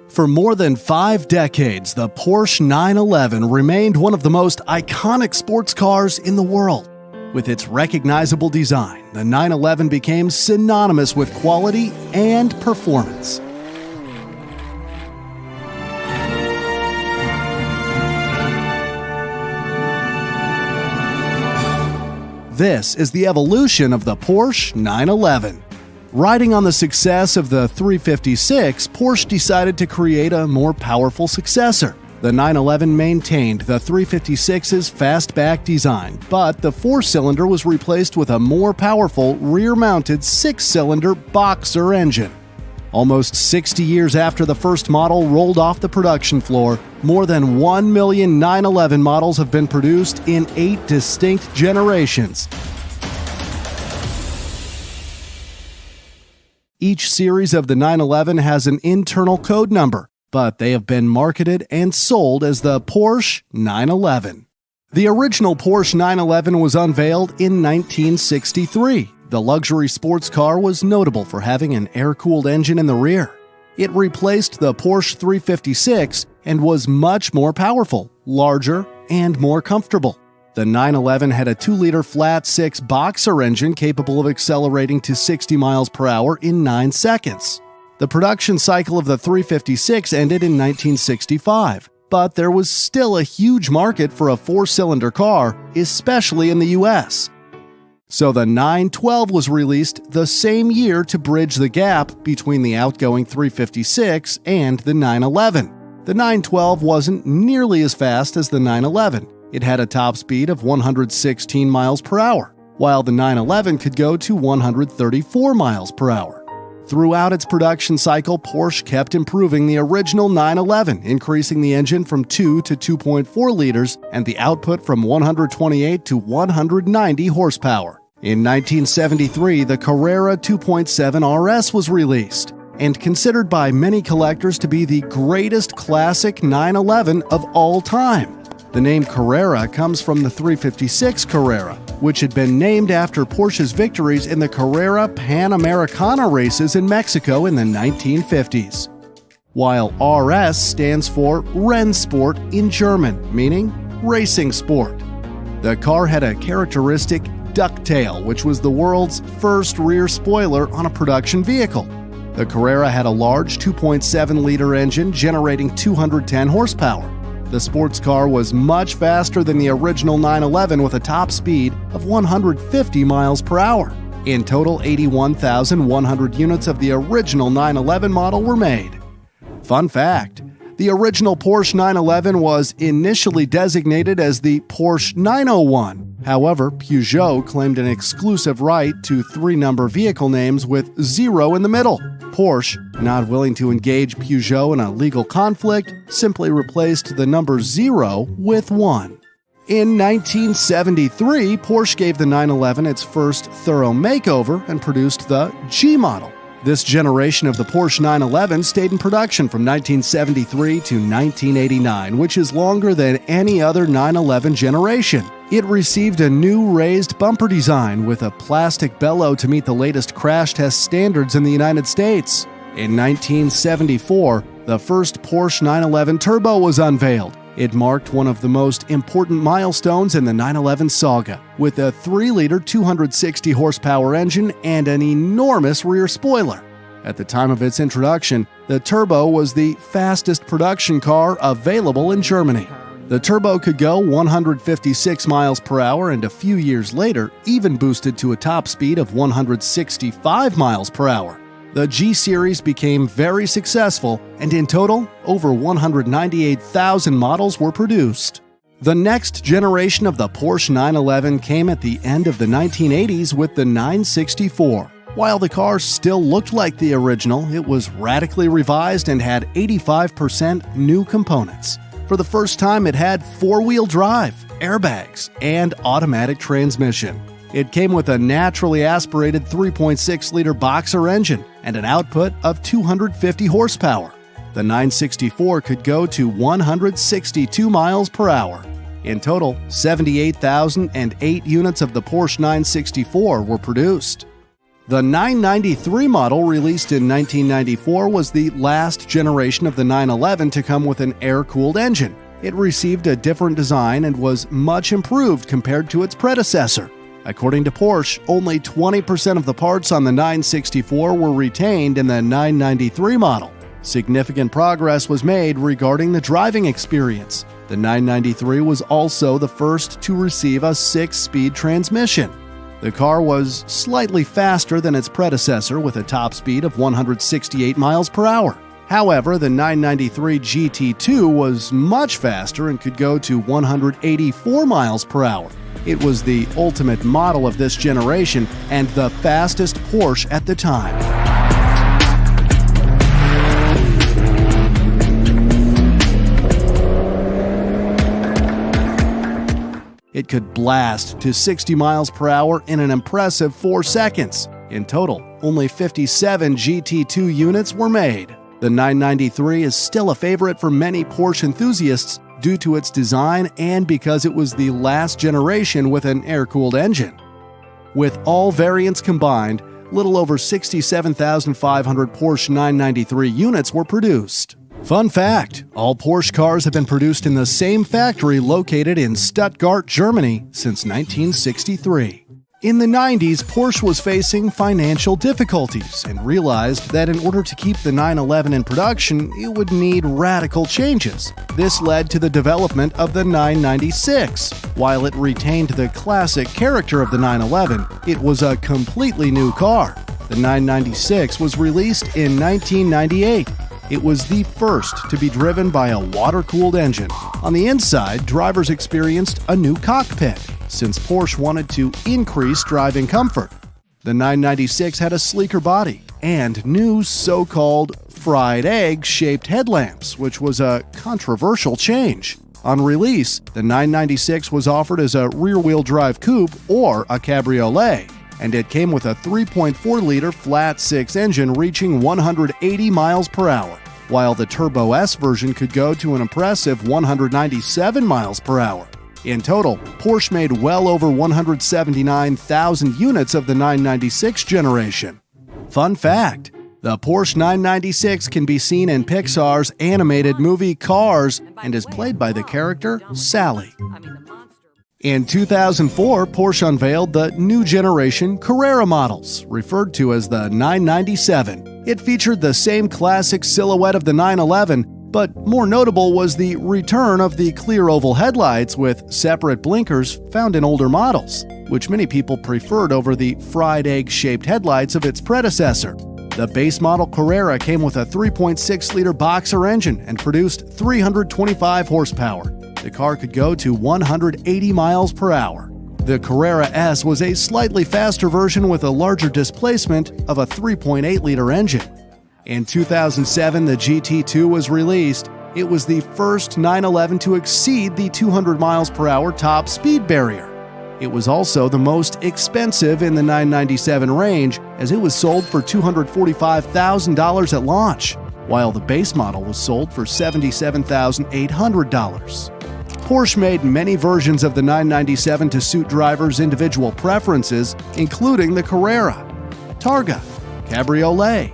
For more than 5 decades, the Porsche 911 remained one of the most iconic sports cars in the world. With its recognizable design, the 911 became synonymous with quality and performance. This is the evolution of the Porsche 911. Riding on the success of the 356, Porsche decided to create a more powerful successor. The 911 maintained the 356's fastback design, but the 4-cylinder was replaced with a more powerful rear-mounted 6-cylinder Boxer engine. Almost 60 years after the first model rolled off the production floor, more than 1 million 911 models have been produced in 8 distinct generations. Each series of the 911 has an internal code number, but they have been marketed and sold as the Porsche 911. The original Porsche 911 was unveiled in 1963. The luxury sports car was notable for having an air-cooled engine in the rear. It replaced the Porsche 356 and was much more powerful, larger, and more comfortable. The 911 had a 2-liter flat-six Boxer engine capable of accelerating to 60 miles per hour in 9 seconds. The production cycle of the 356 ended in 1965, but there was still a huge market for a 4-cylinder car, especially in the US. So the 912 was released the same year to bridge the gap between the outgoing 356 and the 911. The 912 wasn't nearly as fast as the 911. It had a top speed of 116 miles per hour, while the 911 could go to 134 miles per hour. Throughout its production cycle, Porsche kept improving the original 911, increasing the engine from 2 to 2.4 liters and the output from 128 to 190 horsepower. In 1973, the Carrera 2.7 RS was released, and considered by many collectors to be the greatest classic 911 of all time. The name Carrera comes from the 356 Carrera, which had been named after Porsche's victories in the Carrera Panamericana races in Mexico in the 1950s. While RS stands for Rennsport in German, meaning racing sport. The car had a characteristic ducktail, which was the world's first rear spoiler on a production vehicle. The Carrera had a large 2.7-liter engine generating 210 horsepower. The sports car was much faster than the original 911 with a top speed of 150 miles per hour. In total, 81,100 units of the original 911 model were made. Fun fact: the original Porsche 911 was initially designated as the Porsche 901. However, Peugeot claimed an exclusive right to 3-number vehicle names with 0 in the middle. Porsche, not willing to engage Peugeot in a legal conflict, simply replaced the number 0 with 1. In 1973, Porsche gave the 911 its first thorough makeover and produced the G model. This generation of the Porsche 911 stayed in production from 1973 to 1989, which is longer than any other 911 generation. It received a new raised bumper design with a plastic bellow to meet the latest crash test standards in the United States. In 1974, the first Porsche 911 Turbo was unveiled. It marked one of the most important milestones in the 911 saga, with a 3-liter 260-horsepower engine and an enormous rear spoiler. At the time of its introduction, the Turbo was the fastest production car available in Germany. The Turbo could go 156 miles per hour and a few years later even boosted to a top speed of 165 miles per hour. The G-Series became very successful, and in total, over 198,000 models were produced. The next generation of the Porsche 911 came at the end of the 1980s with the 964. While the car still looked like the original, it was radically revised and had 85% new components. For the first time, it had 4-wheel drive, airbags, and automatic transmission. It came with a naturally aspirated 3.6-liter Boxer engine and an output of 250 horsepower. The 964 could go to 162 miles per hour. In total, 78,008 units of the Porsche 964 were produced. The 993 model, released in 1994, was the last generation of the 911 to come with an air-cooled engine. It received a different design and was much improved compared to its predecessor. According to Porsche, only 20% of the parts on the 964 were retained in the 993 model. Significant progress was made regarding the driving experience. The 993 was also the first to receive a 6-speed transmission. The car was slightly faster than its predecessor with a top speed of 168 miles per hour. However, the 993 GT2 was much faster and could go to 184 miles per hour. It was the ultimate model of this generation and the fastest Porsche at the time. It could blast to 60 miles per hour in an impressive 4 seconds. In total, only 57 GT2 units were made. The 993 is still a favorite for many Porsche enthusiasts due to its design and because it was the last generation with an air-cooled engine. With all variants combined, little over 67,500 Porsche 993 units were produced. Fun fact: all Porsche cars have been produced in the same factory located in Stuttgart, Germany since 1963. In the 90s, Porsche was facing financial difficulties and realized that in order to keep the 911 in production, it would need radical changes. This led to the development of the 996. While it retained the classic character of the 911, it was a completely new car. The 996 was released in 1998. It was the first to be driven by a water-cooled engine. On the inside, drivers experienced a new cockpit, since Porsche wanted to increase driving comfort. The 996 had a sleeker body and new so-called fried egg-shaped headlamps, which was a controversial change. On release, the 996 was offered as a rear-wheel drive coupe or a cabriolet, and it came with a 3.4-liter flat-six engine reaching 180 miles per hour, while the Turbo S version could go to an impressive 197 miles per hour. In total, Porsche made well over 179,000 units of the 996 generation. Fun fact: the Porsche 996 can be seen in Pixar's animated movie Cars and is played by the character Sally. In 2004, Porsche unveiled the new generation Carrera models, referred to as the 997. It featured the same classic silhouette of the 911, but more notable was the return of the clear oval headlights with separate blinkers found in older models, which many people preferred over the fried egg-shaped headlights of its predecessor. The base model Carrera came with a 3.6-liter boxer engine and produced 325 horsepower. The car could go to 180 miles per hour. The Carrera S was a slightly faster version with a larger displacement of a 3.8-liter engine. In 2007, the GT2 was released. It was the first 911 to exceed the 200 miles per hour top speed barrier. It was also the most expensive in the 997 range, as it was sold for $245,000 at launch, while the base model was sold for $77,800. Porsche made many versions of the 997 to suit drivers' individual preferences, including the Carrera, Targa, Cabriolet,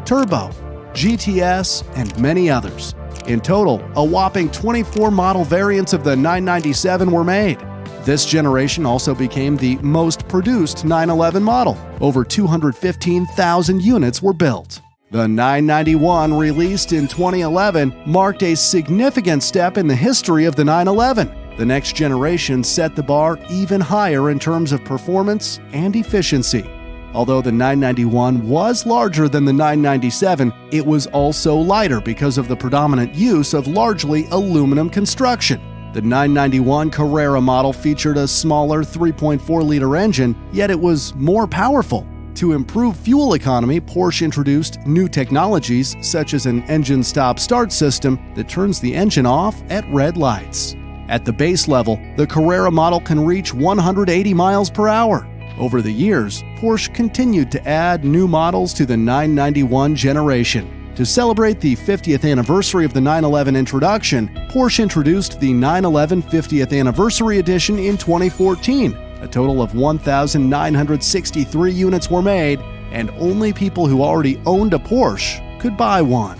Turbo, GTS, and many others. In total, a whopping 24 model variants of the 997 were made. This generation also became the most produced 911 model. Over 215,000 units were built. The 991, released in 2011, marked a significant step in the history of the 911. The next generation set the bar even higher in terms of performance and efficiency. Although the 991 was larger than the 997, it was also lighter because of the predominant use of largely aluminum construction. The 991 Carrera model featured a smaller 3.4-liter engine, yet it was more powerful. To improve fuel economy, Porsche introduced new technologies such as an engine stop-start system that turns the engine off at red lights. At the base level, the Carrera model can reach 180 miles per hour. Over the years, Porsche continued to add new models to the 991 generation. To celebrate the 50th anniversary of the 911 introduction, Porsche introduced the 911 50th Anniversary Edition in 2014. A total of 1,963 units were made, and only people who already owned a Porsche could buy one.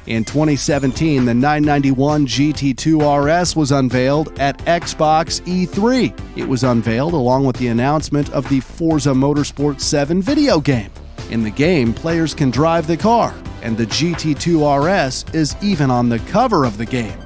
In 2017, the 991 GT2 RS was unveiled at Xbox E3. It was unveiled along with the announcement of the Forza Motorsport 7 video game. In the game, players can drive the car, and the GT2 RS is even on the cover of the game.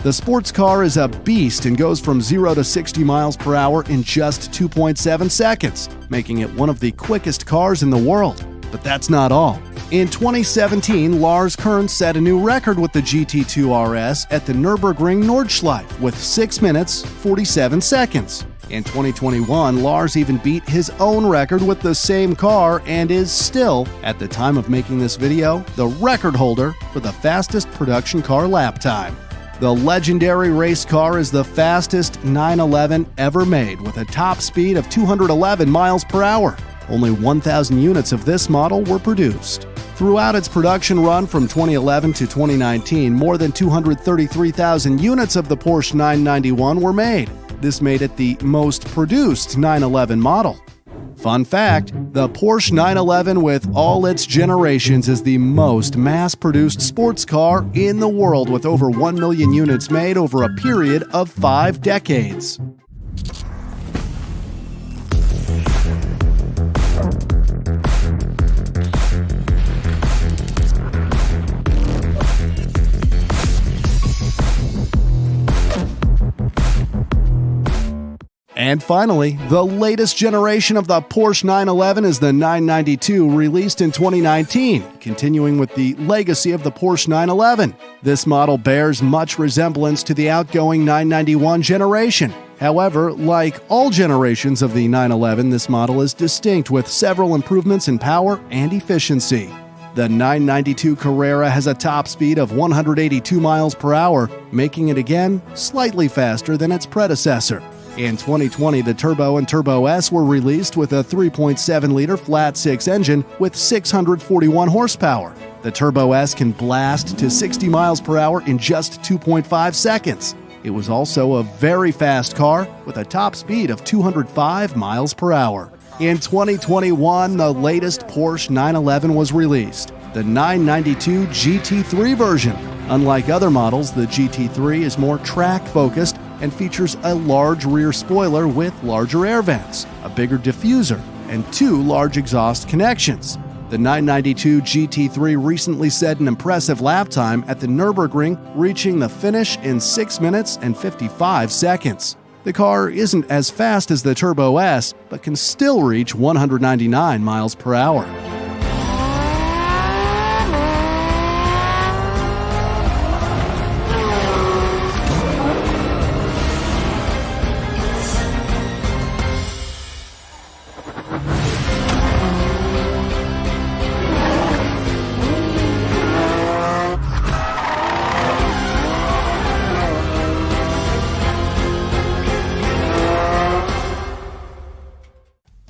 The sports car is a beast and goes from 0 to 60 miles per hour in just 2.7 seconds, making it one of the quickest cars in the world. But that's not all. In 2017, Lars Kern set a new record with the GT2 RS at the Nürburgring Nordschleife with 6 minutes, 47 seconds. In 2021, Lars even beat his own record with the same car and is still, at the time of making this video, the record holder for the fastest production car lap time. The legendary race car is the fastest 911 ever made with a top speed of 211 miles per hour. Only 1,000 units of this model were produced. Throughout its production run from 2011 to 2019, more than 233,000 units of the Porsche 991 were made. This made it the most produced 911 model. Fun fact, the Porsche 911 with all its generations is the most mass-produced sports car in the world, with over 1 million units made over a period of 5 decades. And finally, the latest generation of the Porsche 911 is the 992, released in 2019, continuing with the legacy of the Porsche 911. This model bears much resemblance to the outgoing 991 generation. However, like all generations of the 911, this model is distinct with several improvements in power and efficiency. The 992 Carrera has a top speed of 182 miles per hour, making it again slightly faster than its predecessor. In 2020, the Turbo and Turbo S were released with a 3.7-liter flat-six engine with 641 horsepower. The Turbo S can blast to 60 miles per hour in just 2.5 seconds. It was also a very fast car with a top speed of 205 miles per hour. In 2021, the latest Porsche 911 was released, the 992 GT3 version. Unlike other models, the GT3 is more track-focused and features a large rear spoiler with larger air vents, a bigger diffuser, and 2 large exhaust connections. The 992 GT3 recently set an impressive lap time at the Nürburgring, reaching the finish in 6 minutes and 55 seconds. The car isn't as fast as the Turbo S, but can still reach 199 miles per hour.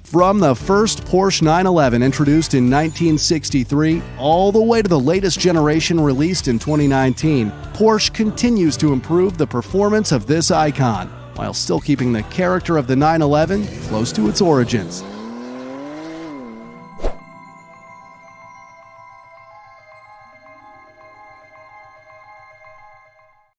From the first Porsche 911 introduced in 1963 all the way to the latest generation released in 2019, Porsche continues to improve the performance of this icon while still keeping the character of the 911 close to its origins.